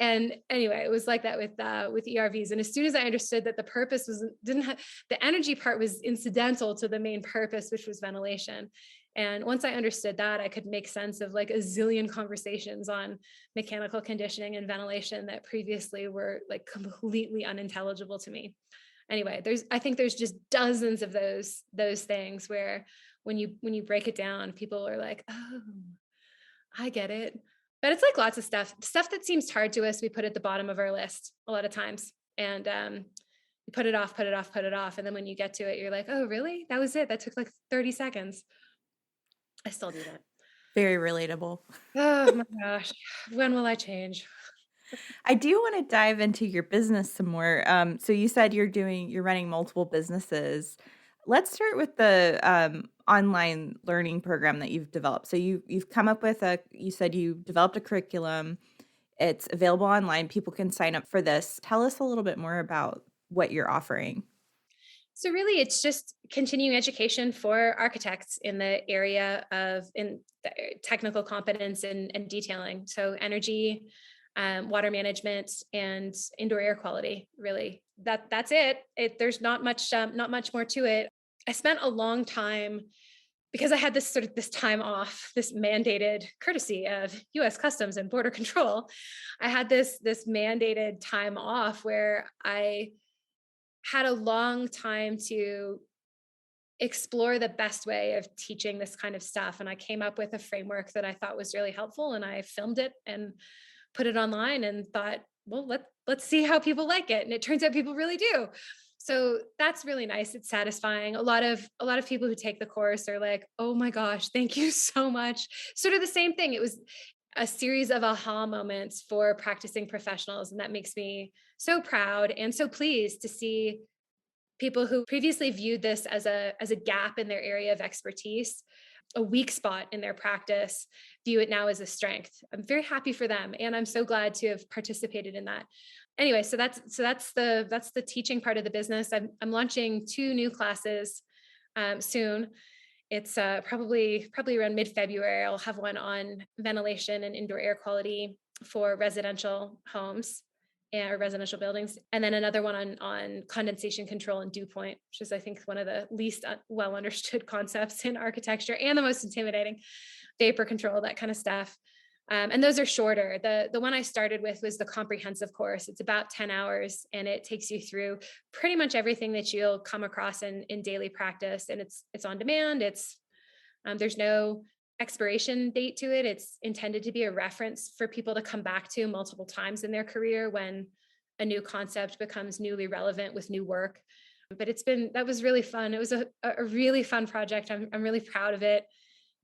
And anyway, it was like that with ERVs. And as soon as I understood that the purpose was didn't have the energy part was incidental to the main purpose, which was ventilation. And once I understood that, I could make sense of like a zillion conversations on mechanical conditioning and ventilation that previously were like completely unintelligible to me. Anyway, I think there's just dozens of those things where when you break it down, people are like, "Oh, I get it." But it's like lots of stuff that seems hard to us, we put at the bottom of our list a lot of times. And you put it off, put it off, put it off. And then when you get to it, you're like, oh, really? That was it. That took like 30 seconds. I still do that.
Very relatable.
Oh my gosh. When will I change?
I do want to dive into your business some more. So you said you're running multiple businesses. Let's start with the online learning program that you've developed. So you've come up with you said you developed a curriculum. It's available online. People can sign up for this. Tell us a little bit more about what you're offering.
So really, it's just continuing education for architects in the area of in the technical competence and detailing. So energy, water management, and indoor air quality. Really, that's it. There's not much more to it. I spent a long time because I had this time off, this mandated courtesy of U.S. Customs and Border Control. I had this mandated time off where I had a long time to explore the best way of teaching this kind of stuff. And I came up with a framework that I thought was really helpful. And I filmed it and put it online and thought, well, let's see how people like it. And it turns out people really do. So that's really nice. It's satisfying. A lot of people who take the course are like, oh my gosh, thank you so much. Sort of the same thing. It was a series of aha moments for practicing professionals. And that makes me so proud and so pleased to see people who previously viewed this as a gap in their area of expertise, a weak spot in their practice, view it now as a strength. I'm very happy for them, and I'm so glad to have participated in that. Anyway, so that's the teaching part of the business. I'm launching 2 new classes soon. It's probably around mid-February. I'll have one on ventilation and indoor air quality for residential homes or residential buildings, and then another one on condensation control and dew point, which is I think one of the least well understood concepts in architecture and the most intimidating. Vapor control, that kind of stuff. And those are shorter. The one I started with was the comprehensive course. It's about 10 hours and it takes you through pretty much everything that you'll come across in daily practice. And it's on demand. There's no expiration date to it. It's intended to be a reference for people to come back to multiple times in their career when a new concept becomes newly relevant with new work. But that was really fun. It was a really fun project. I'm really proud of it.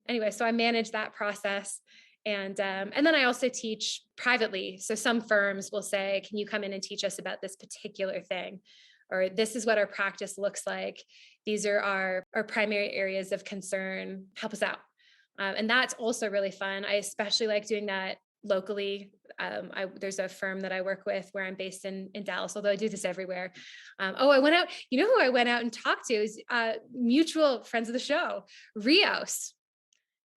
Anyway, so I manage that process. And then I also teach privately. So some firms will say, can you come in and teach us about this particular thing? Or this is what our practice looks like. These are our primary areas of concern. Help us out. And that's also really fun. I especially like doing that locally. There's a firm that I work with where I'm based in Dallas, although I do this everywhere. I went out, you know who I went out and talked to is mutual friends of the show, Rios.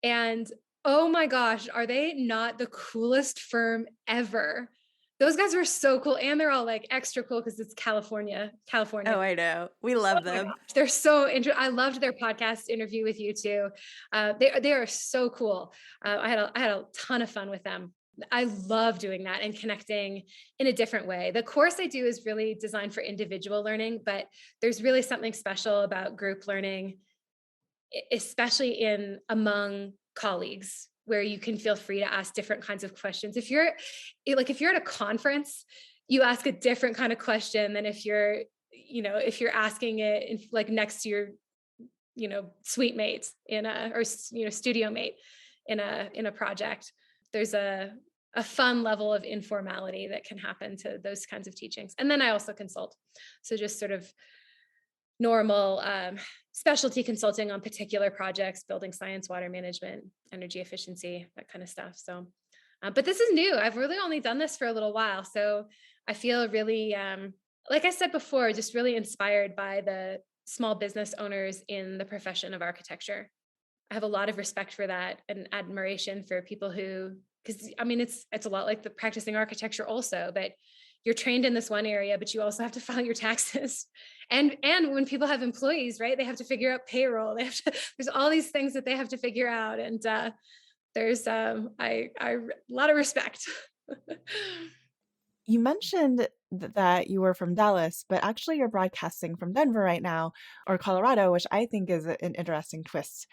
And oh my gosh, are they not the coolest firm ever? Those guys were so cool. And they're all like extra cool because it's California, California.
Oh, I know. We
Oh
love
my
them.
gosh, they're so interesting. I loved their podcast interview with you too. They are so cool. I had a ton of fun with them. I love doing that and connecting in a different way. The course I do is really designed for individual learning, but there's really something special about group learning, especially in among colleagues where you can feel free to ask different kinds of questions. If you're at a conference, you ask a different kind of question than if you're asking it in, like next to your suite mates studio mate in a project. There's a fun level of informality that can happen to those kinds of teachings. And then I also consult, so just sort of normal specialty consulting on particular projects, building science, water management, energy efficiency, that kind of stuff. So But this is new. I've really only done this for a little while. So I feel really, like I said before, just really inspired by the small business owners in the profession of architecture. I have a lot of respect for that and admiration for people who, because I mean, it's a lot like the practicing architecture also, but you're trained in this one area, but you also have to file your taxes. And when people have employees, right, they have to figure out payroll. They have to, there's all these things that they have to figure out. And there's a lot of respect.
You mentioned that you were from Dallas, but actually you're broadcasting from Denver right now, or Colorado, which I think is an interesting twist.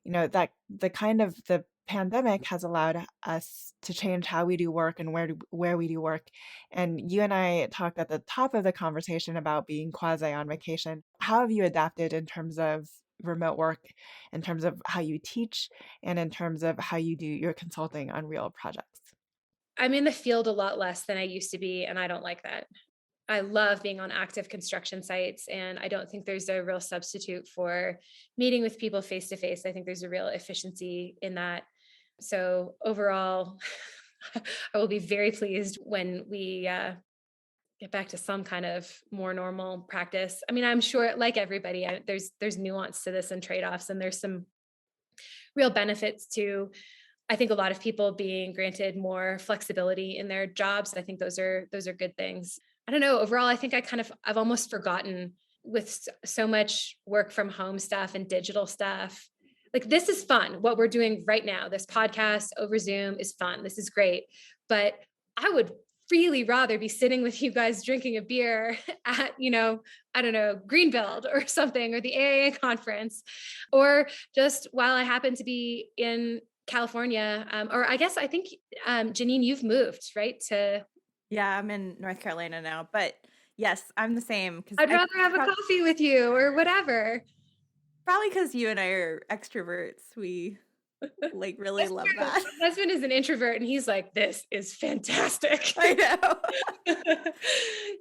That the pandemic has allowed us to change how we do work and where we do work. And you and I talked at the top of the conversation about being quasi on vacation. How have you adapted in terms of remote work, in terms of how you teach, and in terms of how you do your consulting on real projects?
I'm in the field a lot less than I used to be, and I don't like that. I love being on active construction sites, and I don't think there's a real substitute for meeting with people face to face. I think there's a real efficiency in that. So overall, I will be very pleased when we get back to some kind of more normal practice. I mean, I'm sure, like everybody, there's nuance to this and trade offs, and there's some real benefits to, I think, a lot of people being granted more flexibility in their jobs. I think those are good things. I don't know. Overall, I think I've almost forgotten with so much work from home stuff and digital stuff. Like, this is fun. What we're doing right now, this podcast over Zoom, is fun. This is great. But I would really rather be sitting with you guys drinking a beer at, I don't know, Greenbelt or something, or the AAA conference, or just while I happen to be in California. Or I think, Janine, you've moved, right?
Yeah, I'm in North Carolina now, but yes, I'm the same because
I'd
I
rather have a coffee with you or whatever.
probably because you and I are extroverts. We like really
That's
love
true.
that.
My husband is an introvert and he's like, this is fantastic.
I know.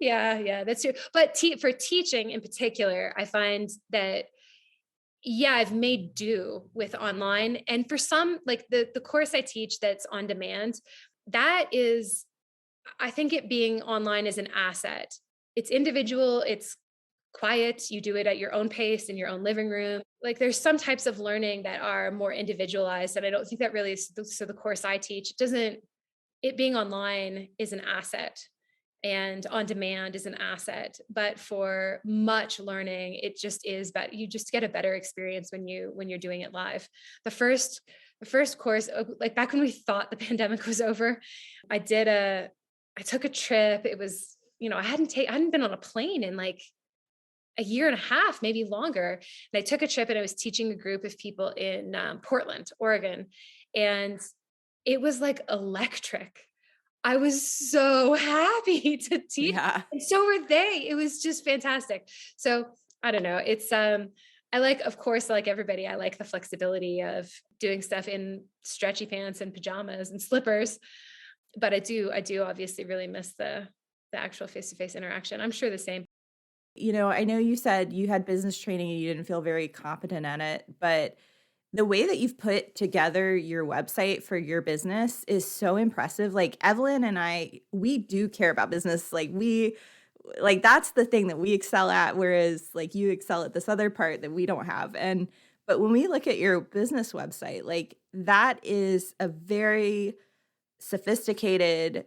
Yeah, that's true. But for teaching in particular, I find that, yeah, I've made do with online. And for some, like the course I teach that's on demand, that is, I think it being online is an asset. It's individual, it's quiet, you do it at your own pace in your own living room. Like, there's some types of learning that are more individualized, and I don't think that really is. So the course I teach, it being online is an asset, and on demand is an asset. But for much learning, it just is, but you just get a better experience when you're doing it live. The first course, like back when we thought the pandemic was over, I took a trip. It was, I hadn't been on a plane in like a year and a half, maybe longer. And I took a trip and I was teaching a group of people in Portland, Oregon. And it was like electric. I was so happy to teach.
Yeah.
And so were they. It was just fantastic. So I don't know. I like, of course, like everybody, I like the flexibility of doing stuff in stretchy pants and pajamas and slippers. But I do obviously really miss the actual face-to-face interaction. I'm sure the same.
I know you said you had business training and you didn't feel very competent at it, but the way that you've put together your website for your business is so impressive. Like Evelyn and I, we do care about business. Like that's the thing that we excel at, whereas like you excel at this other part that we don't have. But when we look at your business website, like that is a very sophisticated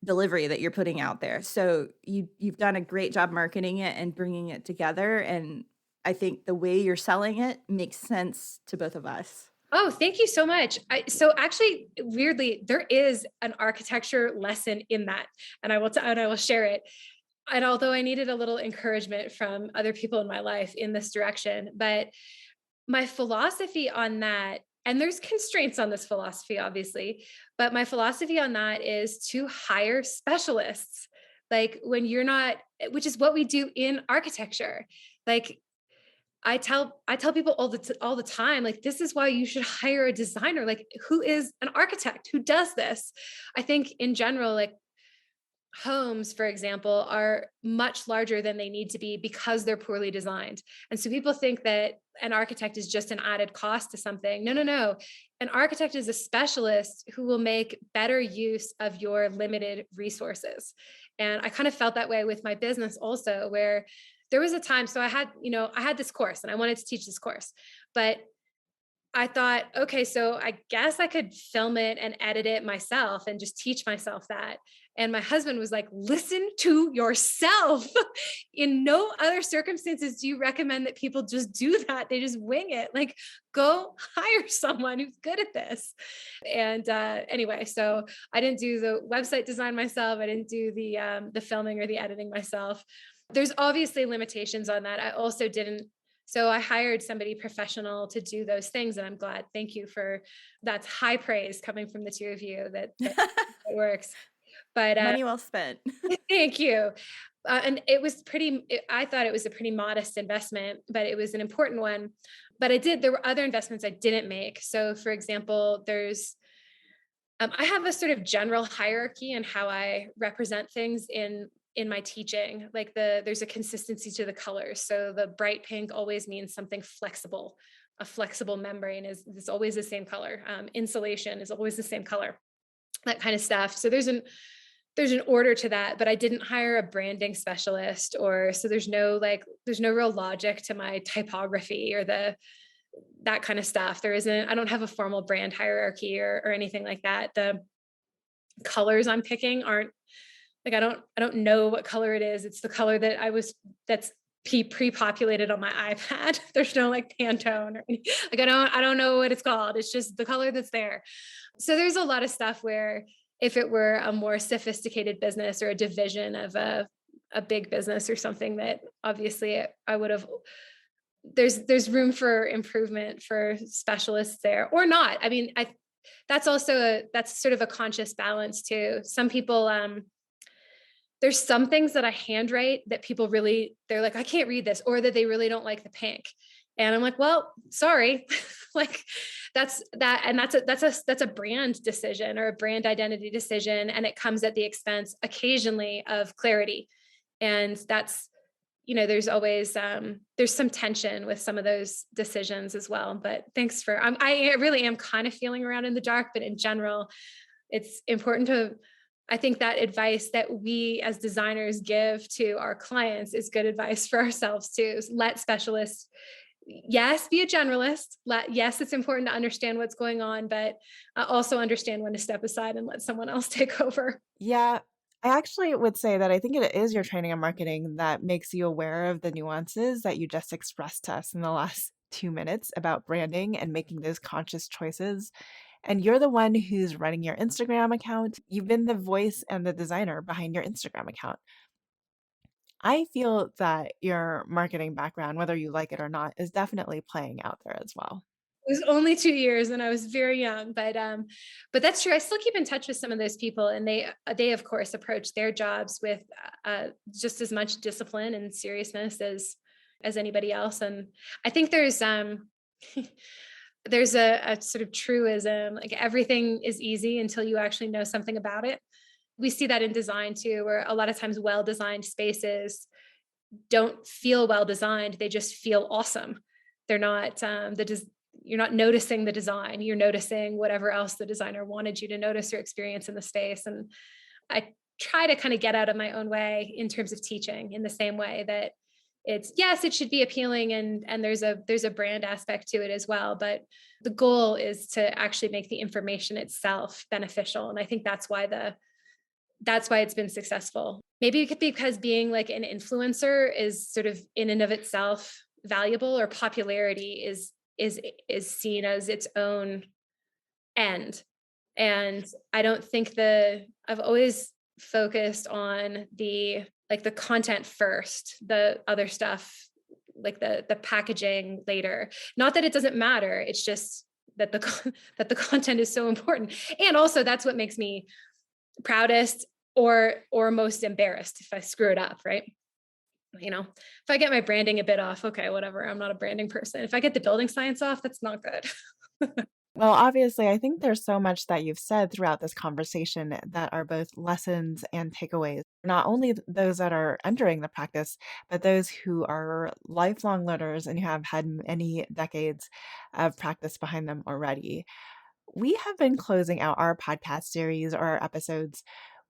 delivery that you're putting out there. So you've done a great job marketing it and bringing it together, and I think the way you're selling it makes sense to both of us.
Oh, thank you so much. So actually, weirdly, there is an architecture lesson in that, and I will share it. And although I needed a little encouragement from other people in my life in this direction, but my philosophy on that, and there's constraints on this philosophy, obviously, but my philosophy on that is to hire specialists. Like, when you're not, which is what we do in architecture. Like, I tell people all the time, like, this is why you should hire a designer, like, who is an architect who does this. I think in general, like, homes, for example, are much larger than they need to be because they're poorly designed. And so people think that an architect is just an added cost to something. No, no, no. An architect is a specialist who will make better use of your limited resources. And I kind of felt that way with my business also, where there was a time, so I had this course and I wanted to teach this course, but I thought, okay, so I guess I could film it and edit it myself and just teach myself that. And my husband was like, listen to yourself. In no other circumstances do you recommend that people just do that. They just wing it. Like, go hire someone who's good at this. And anyway, so I didn't do the website design myself. I didn't do the filming or the editing myself. There's obviously limitations on that. I also didn't so I hired somebody professional to do those things, and I'm glad. Thank you for that's high praise coming from the two of you that it works. But
Money well spent.
thank you. And it was I thought it was a pretty modest investment, but it was an important one. But there were other investments I didn't make. So, for example, I have a sort of general hierarchy in how I represent things in my teaching. Like there's a consistency to the colors. So the bright pink always means something flexible. A flexible membrane is always the same color. Insulation is always the same color. That kind of stuff. So there's an order to that, but I didn't hire a branding specialist or so there's no real logic to my typography or that kind of stuff. I don't have a formal brand hierarchy or anything like that. The colors I'm picking aren't like I don't know what color it is. It's the color that's pre-populated on my iPad. There's no like Pantone or like I don't know what it's called. It's just the color that's there. So there's a lot of stuff where if it were a more sophisticated business or a division of a big business or something that obviously I would have there's room for improvement for specialists there or not. I mean, that's sort of a conscious balance too. Some people there's some things that I handwrite that people really they're like I can't read this or that they really don't like the pink. And I'm like, well, sorry. Like that's a brand decision or a brand identity decision and it comes at the expense occasionally of clarity. And that's there's always there's some tension with some of those decisions as well. But thanks for I really am kind of feeling around in the dark, but in general, it's important to I think that advice that we as designers give to our clients is good advice for ourselves too. Let specialists, yes, be a generalist. Yes, it's important to understand what's going on, but also understand when to step aside and let someone else take over.
Yeah, I actually would say that I think it is your training in marketing that makes you aware of the nuances that you just expressed to us in the last 2 minutes about branding and making those conscious choices. And you're the one who's running your Instagram account. You've been the voice and the designer behind your Instagram account. I feel that your marketing background, whether you like it or not, is definitely playing out there as well.
It was only 2 years and I was very young, but that's true. I still keep in touch with some of those people and they of course approach their jobs with just as much discipline and seriousness as anybody else. And I think there's a sort of truism, like everything is easy until you actually know something about it. We see that in design too, where a lot of times well-designed spaces don't feel well designed. They just feel awesome. They're not you're not noticing the design. You're noticing whatever else the designer wanted you to notice or experience in the space. And I try to kind of get out of my own way in terms of teaching in the same way that it's yes, it should be appealing and there's a brand aspect to it as well. But the goal is to actually make the information itself beneficial. And I think that's why it's been successful. Maybe it could be because being like an influencer is sort of in and of itself valuable or popularity is seen as its own end. And I don't think I've always focused on the content first, the other stuff like the packaging later. Not that it doesn't matter, it's just that that the content is so important. And also that's what makes me proudest or most embarrassed if I screw it up, right? If I get my branding a bit off, okay, whatever. I'm not a branding person. If I get the building science off, that's not good.
Well, obviously, I think there's so much that you've said throughout this conversation that are both lessons and takeaways. Not only those that are entering the practice, but those who are lifelong learners and who have had many decades of practice behind them already. We have been closing out our podcast series or our episodes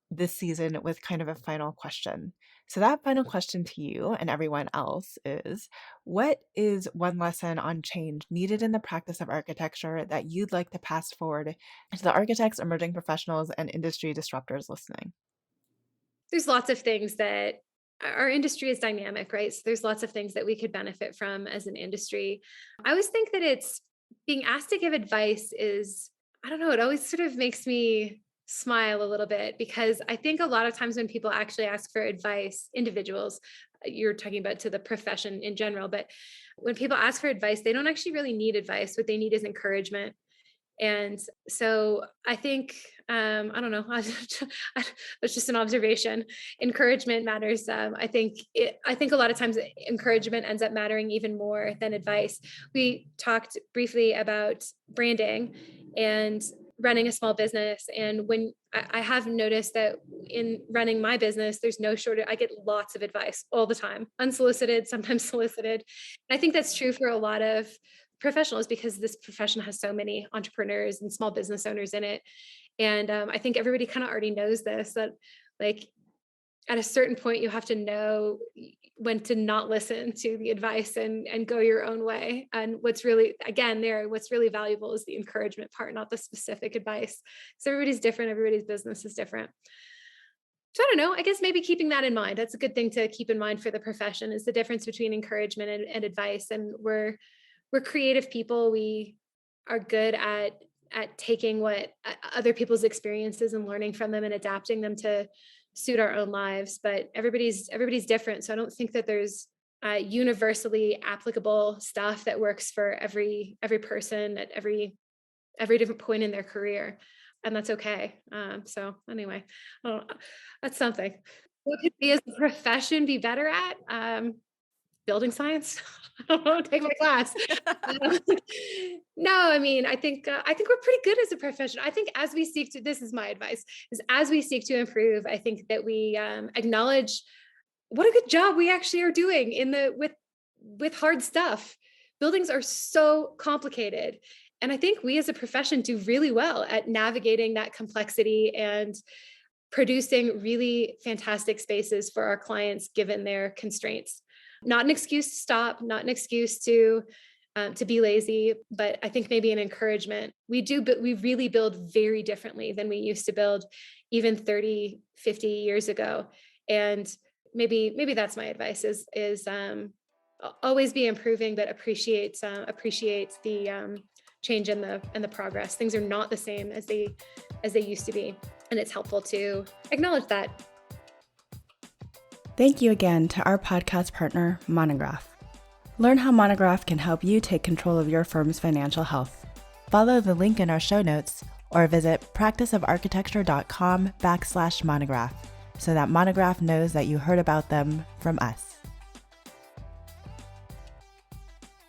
this season with kind of a final question. So, that final question to you and everyone else is, what is one lesson on change needed in the practice of architecture that you'd like to pass forward to the architects, emerging professionals, and industry disruptors listening?
There's lots of things that our industry is dynamic, right? So there's lots of things that we could benefit from as an industry. I always think that it's being asked to give advice is, I don't know, it always sort of makes me smile a little bit because I think a lot of times when people actually ask for advice, individuals, you're talking about to the profession in general, but when people ask for advice, they don't actually really need advice. What they need is encouragement. And so I think, I don't know, that's just an observation. Encouragement matters. I think a lot of times encouragement ends up mattering even more than advice. We talked briefly about branding and running a small business. And when I have noticed that in running my business, there's no shortage. I get lots of advice all the time, unsolicited, sometimes solicited. And I think that's true for a lot of professionals because this profession has so many entrepreneurs and small business owners in it. And I think everybody kind of already knows this, that like at a certain point, you have to know when to not listen to the advice and go your own way. And what's really, again, what's really valuable is the encouragement part, not the specific advice. So everybody's different. Everybody's business is different. So I don't know, I guess maybe keeping that in mind. That's a good thing to keep in mind for the profession is the difference between encouragement and advice. And we're creative people. We are good at taking what other people's experiences and learning from them and adapting them to suit our own lives. But everybody's different. So I don't think that there's universally applicable stuff that works for every person at every different point in their career, and that's okay. So anyway, I don't know. That's something. What could we as a profession be better at? Building science. I don't know, take my class. Um, no, I mean, I think we're pretty good as a profession. I think as we seek to, this is my advice, is as we seek to improve, I think that we acknowledge what a good job we actually are doing in the with hard stuff. Buildings are so complicated. And I think we as a profession do really well at navigating that complexity and producing really fantastic spaces for our clients given their constraints. Not an excuse to stop, not an excuse to be lazy, but I think maybe an encouragement. We do, but we really build very differently than we used to build even 30, 50 years ago. And maybe that's my advice is always be improving, but appreciate the change and the progress. Things are not the same as they used to be. And it's helpful to acknowledge that.
Thank you again to our podcast partner, Monograph. Learn how Monograph can help you take control of your firm's financial health. Follow the link in our show notes or visit practiceofarchitecture.com/monograph so that Monograph knows that you heard about them from us.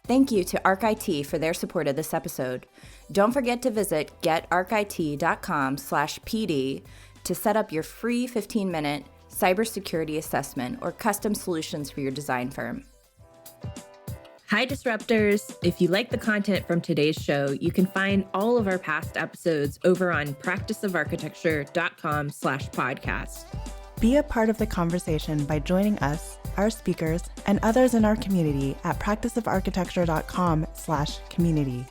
Thank you to ArcIT for their support of this episode. Don't forget to visit getarchit.com/PD to set up your free 15-minute cybersecurity assessment or custom solutions for your design firm.
Hi, Disruptors. If you like the content from today's show, you can find all of our past episodes over on practiceofarchitecture.com/podcast.
Be a part of the conversation by joining us, our speakers, and others in our community at practiceofarchitecture.com/community.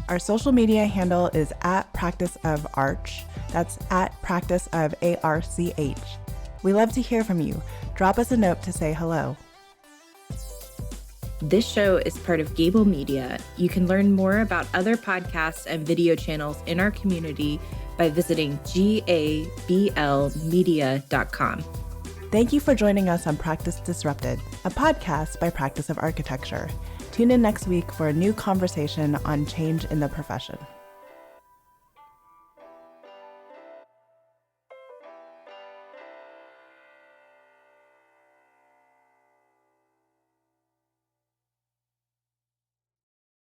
Our social media handle is @practiceofarch. That's @practiceofarch. We love to hear from you. Drop us a note to say hello.
This show is part of Gable Media. You can learn more about other podcasts and video channels in our community by visiting gablmedia.com.
Thank you for joining us on Practice Disrupted, a podcast by Practice of Architecture. Tune in next week for a new conversation on change in the profession.